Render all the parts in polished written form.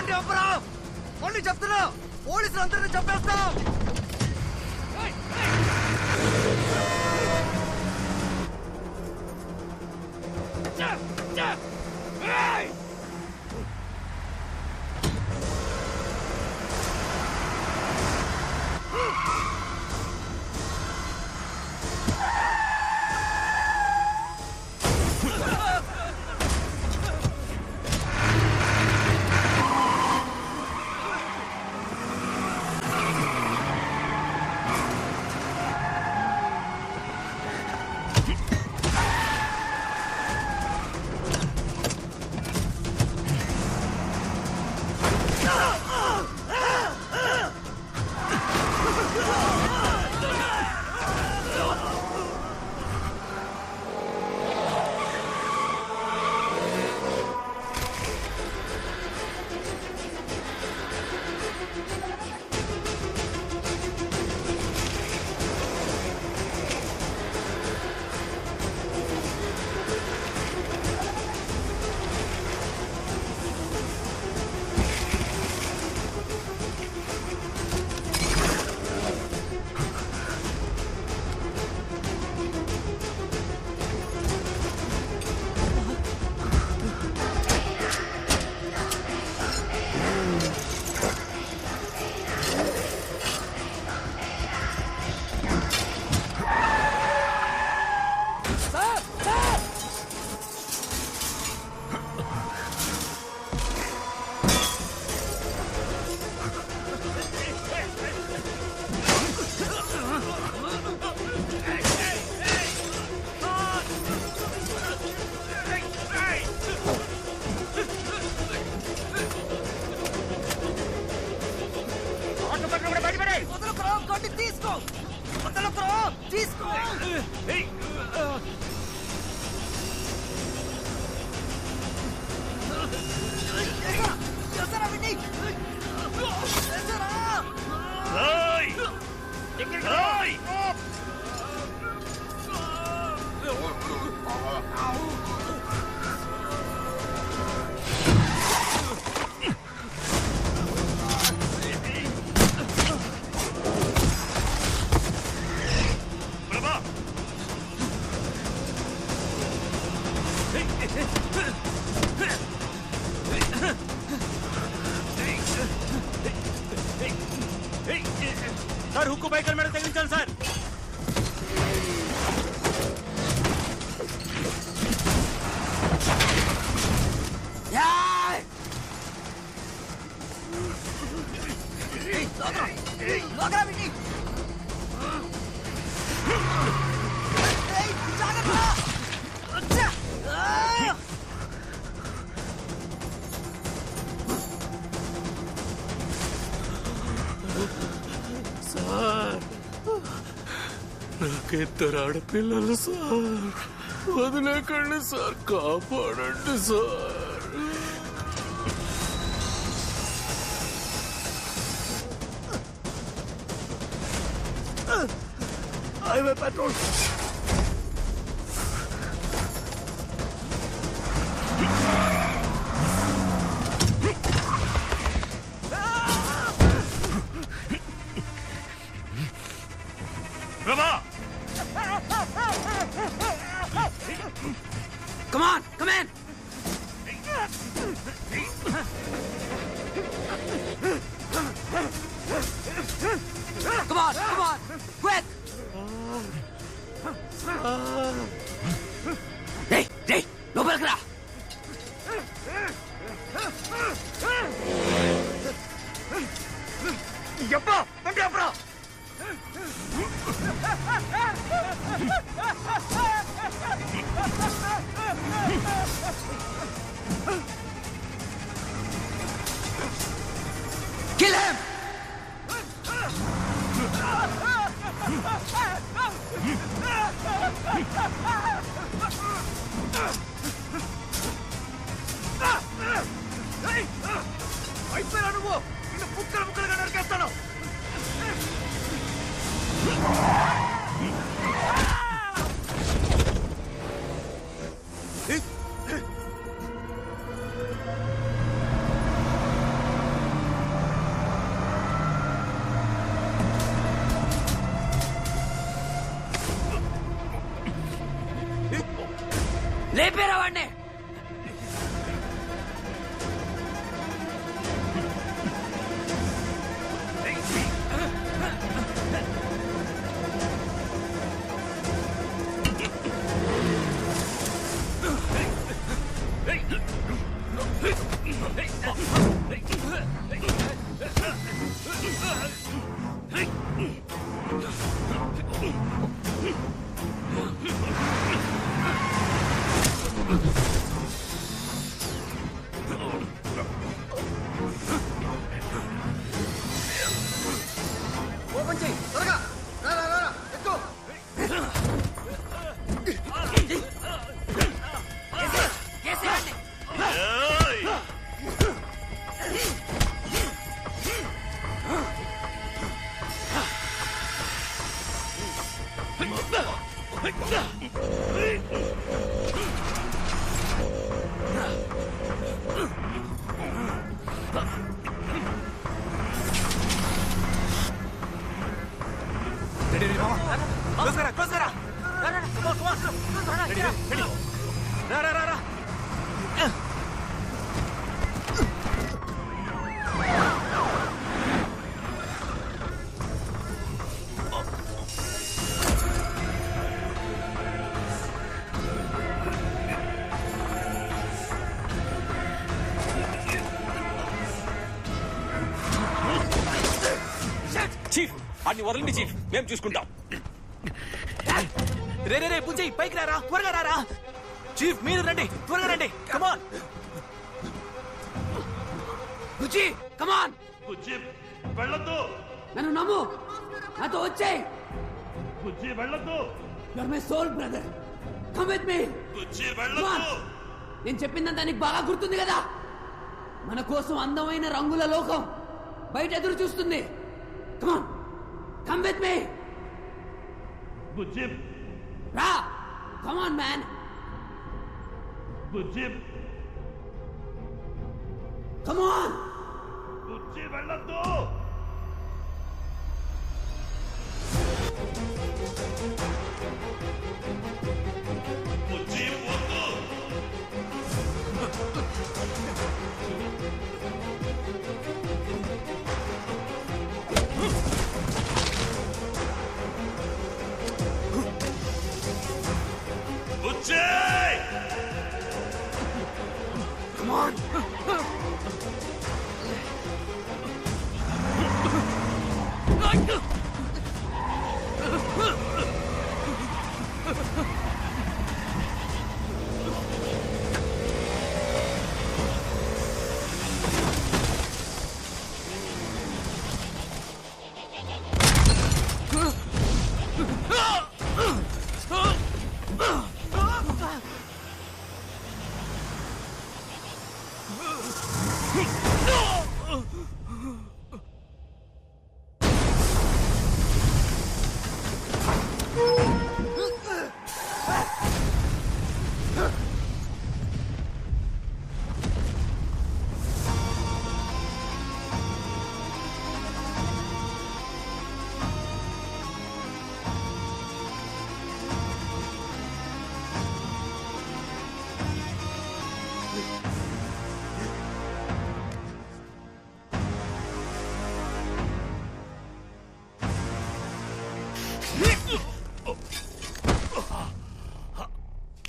బండి ఆపరా! మళ్ళీ చెప్తున్నా, పోలీసులు అందరినీ చంపేస్తాం. సార్ హుక్కు బైకర్ మీద తగిలించాలి సార్. నాకిద్దరు ఆడపిల్లలు సార్, వదిలేకండి సార్, కాపాడండి sir. Highway petrol. Come on, come in. Come on, quick. Hey, లోపలికి రా. ఎప్పా బండి ఆపరా! Kill him. అయిపోయినా నువ్వు, నిన్ను ముక్కలుగా నరికేస్తాను. చీఫ్ అన్ని వదలండి చీఫ్, మేము చూసుకుంటాం. రే రే రే పుంజయ్, పైకి రారా, త్వరగా రారా. చీఫ్ మీరు రండి, త్వరగా రండి. కమాన్ బుజ్జి, కమాన్. బుజ్జి వెళ్ళొద్దు, నన్ను నమ్ము, నాతో వచ్చేయ్. బుజ్జి వెళ్ళొద్దు, your my soul brother, come with me. బుజ్జి వెళ్ళొద్దు. నేను చెప్పిందంతా నీకు బాగా గుర్తుంది కదా. మన కోసం అందమైన రంగుల లోకం బయట ఎదురు చూస్తుంది. కమాన్, కమ్ విత్ మీ. బుజ్జి రా, కమాన్ మ్యాన్. బుజ్జి కమాన్. బుజ్జి వెళ్ళొద్దు. బుజ్జి వద్దు. బుజ్జి కమాన్.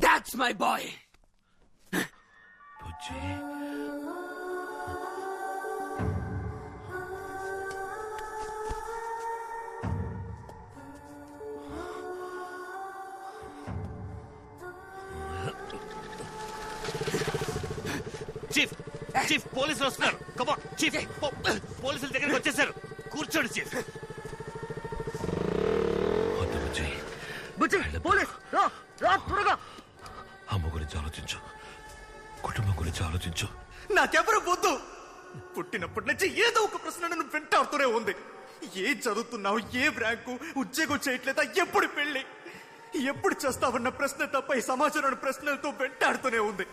That's my boy. Bujji chief, chief పోలీసులు వస్తున్నారు. కమాన్ చీఫ్, పోలీసుల దగ్గరికి వచ్చేసారు. కూర్చోండి చీఫ్. వద్దు బుజ్జి, బుజ్జి పోలీస్ రా రా త్వరగా. అమ్మ గురించి ఆలోచించు, కుటుంబం గురించి ఆలోచించు. నాకెవరు వద్దు. పుట్టినప్పటి నుంచి ఏదో ఒక ప్రశ్న నన్ను వెంటాడుతూనే ఉంది. ఏం చదువుతున్నావు, ఏ ర్యాంకు, ఉద్యోగం చేయట్లేదా, ఎప్పుడు పెళ్లి, ఎప్పుడు చేస్తావన్న ప్రశ్న తప్ప ఈ సమాచారం ప్రశ్నలతో వెంటాడుతూనే ఉంది.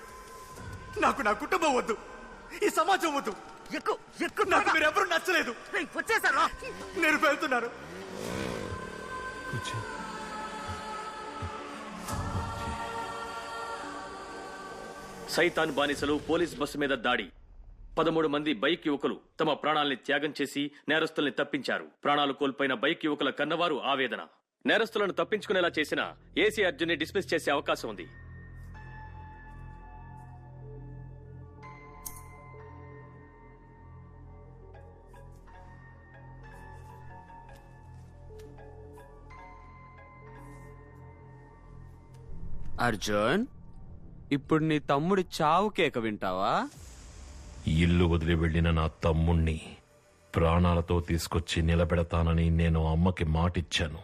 నాకు నా కుటుంబం వద్దు, ఈ సమాజం వద్దు. ఎక్కువ ఎక్కువ నాకు మీరెవరు నచ్చలేదు. వచ్చేసారా, నేను వెళ్తున్నాను. బుజ్జి సైతాన్ బానిసలు పోలీస్ బస్సు మీద దాడి. 13 మంది బైక్ యువకులు తమ ప్రాణాల్ని త్యాగం చేసి నేరస్తుల్ని తప్పించారు. ప్రాణాలు కోల్పోయిన బైక్ యువకుల కన్నవారు ఆవేదన. నేరస్తులను తప్పించుకునేలా చేసిన ఏసీ అర్జున్ని డిస్మిస్ చేసే అవకాశం ఉంది. అర్జున్, ఇప్పుడు నీ తమ్ముడి చావు కేక వింటావా? ఇల్లు వదిలి వెళ్లిన నా తమ్ముణ్ణి ప్రాణాలతో తీసుకొచ్చి నిలబెడతానని నేను అమ్మకి మాటిచ్చాను.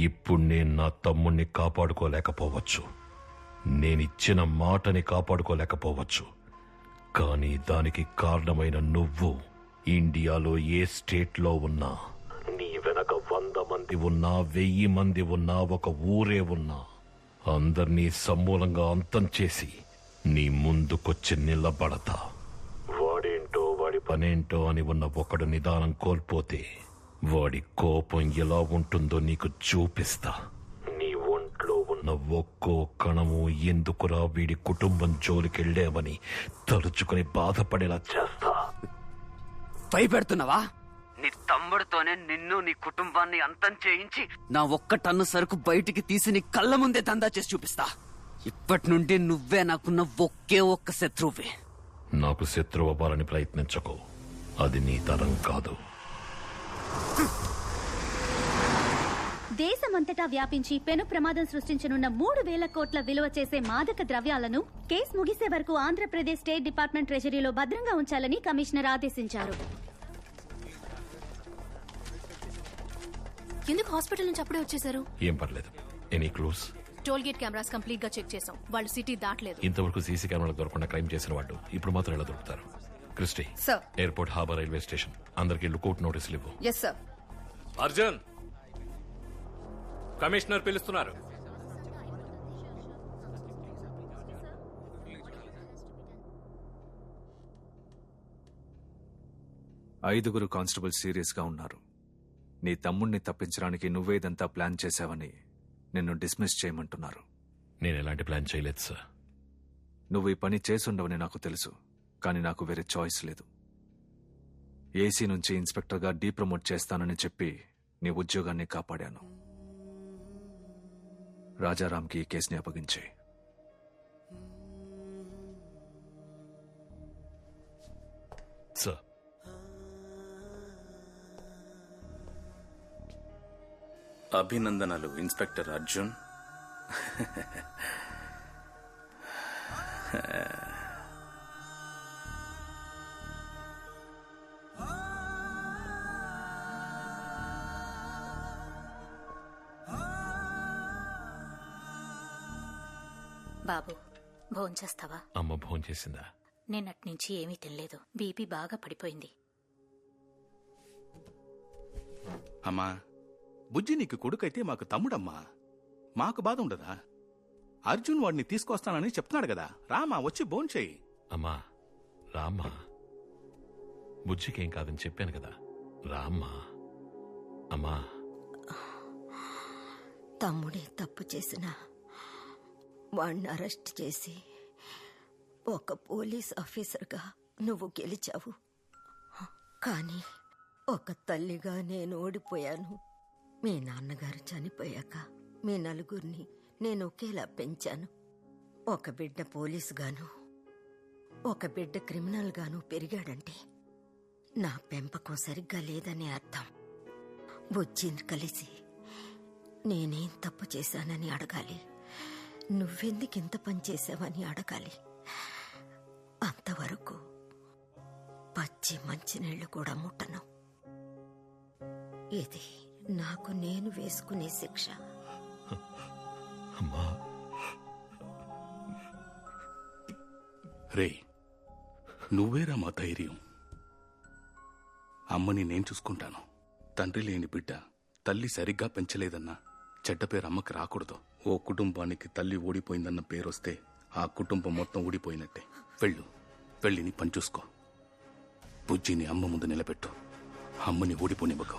ఇప్పుడు నేను నా తమ్ముణ్ణి కాపాడుకోలేకపోవచ్చు, నేనిచ్చిన మాటని కాపాడుకోలేకపోవచ్చు. కానీ దానికి కారణమైన నువ్వు ఇండియాలో ఏ స్టేట్లో ఉన్నా, నీ వెనక 100 మంది ఉన్నా, 1000 మంది ఉన్నా, ఒక ఊరే ఉన్నా, అందర్నీ సమూలంగా అంతం చేసి నీ ముందుకొచ్చి నిలబడతా. వాడేంటో వాడి పనేంటో అని ఉన్న ఒకడు నిదానం కోల్పోతే వాడి కోపం ఎలా ఉంటుందో నీకు చూపిస్తా. నీ ఒంట్లో ఉన్న ఒక్కో కణము ఎందుకురా వీడి కుటుంబం జోలికెళ్ళామని తలుచుకుని బాధపడేలా చేస్తా. భయపెడుతున్నావా? నీ తమ్ముడితోనే నిన్ను నీ కుటుంబాన్ని అంతం చేయించి నా ఒక్క టన్ను సరుకు బయటికి తీసి నీ కళ్ళ ముందే దందా చేసి చూపిస్తా. ఇప్పటి నుండి నువ్వే నాకున్న ఒకే ఒక్క శత్రువే. నాకు శత్రువు అవ్వాలని ప్రయత్నించకు, అది నీ తరం కాదు. దేశమంతటా వ్యాపించి పెను ప్రమాదం సృష్టించనున్న 3,000 కోట్ల విలువ చేసే మాదక ద్రవ్యాలను కేసు ముగిసే వరకు ఆంధ్రప్రదేశ్ స్టేట్ డిపార్ట్మెంట్ ట్రెజరీలో భద్రంగా ఉంచాలని కమిషనర్ ఆదేశించారు. ఎందుకు హాస్పిటల్ నుంచి అప్పుడే వచ్చేసారు? ఏం పర్లేదు. Any clues? Toll gate cameras complete గా చెక్ చేసాం. వాళ్ళు సిటీ దాటలేదు. ఇంతవరకు సీసీ కెమెరాలు దొరకకుండా క్రైమ్ చేసిన వాళ్ళు ఇప్పుడు మాత్రం ఎలా దొరుకుతారు? Christy, sir. Airport, harbour, railway station అందరికీ లుకౌట్ నోటీసులు ఇవ్వు. Yes sir. అర్జున్, కమిషనర్ పిలుస్తున్నారు. ఐదుగురు కానిస్టేబుల్ సీరియస్ గా ఉన్నారు. నీ తమ్ముణ్ణి తప్పించడానికి నువ్వేదంతా ప్లాన్ చేశావని నిన్ను డిస్మిస్ చేయమంటున్నారు. నేను ఎలాంటి ప్లాన్ చేయలేదు సార్. నువ్వు ఈ పని చేసుండవని నాకు తెలుసు, కానీ నాకు వేరే చాయిస్ లేదు. ఏసీ నుంచి ఇన్స్పెక్టర్గా డీప్రమోట్ చేస్తానని చెప్పి నీ ఉద్యోగాన్ని కాపాడాను. రాజారాంకి ఈ కేసుని అప్పగించే. సార్, అభినందనలు ఇన్స్పెక్టర్ అర్జున్. బాబు, భోంచేస్తావా? అమ్మ భోంచేసిందా? నేనట్నుంచి ఏమీ తినలేదు. బీపీ బాగా పడిపోయింది. అమ్మా, బుజ్జి నీకు కొడుకైతే మాకు తమ్ముడమ్మా. మాకు బాధ ఉండదా? అర్జున్ వాడిని తీసుకొస్తానని చెప్తున్నాడు కదా, రామా వచ్చి భోంచేయి. అమ్మా రామ్మా, బుజ్జికేం కాదని చెప్పాను కదా, రామ్మా. అమ్మా, తమ్ముడే తప్పు చేసిన వాణ్ణి అరెస్ట్ చేసి ఒక పోలీస్ ఆఫీసర్గా నువ్వు గెలిచావు. కానీ ఒక తల్లిగా నేను ఓడిపోయాను. మీ నాన్నగారు చనిపోయాక మీ నలుగురిని నేను ఒకేలా పెంచాను. ఒక బిడ్డ పోలీసుగాను ఒక బిడ్డ క్రిమినల్ గాను పెరిగాడంటే నా పెంపకం సరిగ్గా లేదని అర్థం. బుజ్జిని కలిసి నేనేం తప్పు చేశానని అడగాలి, నువ్వెందుకు ఇంత పని చేశావని అడగాలి. అంతవరకు పచ్చి మంచినీళ్లు కూడా ముట్టను. ఇది నాకు నేను వేసుకునే శిక్ష. అమ్మా. రే, నువ్వేరా మా ధైర్యం. అమ్మని నేను చూసుకుంటాను. తండ్రి లేని బిడ్డ తల్లి సరిగ్గా పెంచలేదన్నా చెడ్డ పేరు అమ్మకి రాకూడదు. ఓ కుటుంబానికి తల్లి ఓడిపోయిందన్న పేరొస్తే ఆ కుటుంబం మొత్తం ఊడిపోయినట్టే. వెళ్ళి నీ పని చూసుకో. బుజ్జిని అమ్మ ముందు నిలబెట్టు. అమ్మని ఓడిపోనివ్వకు.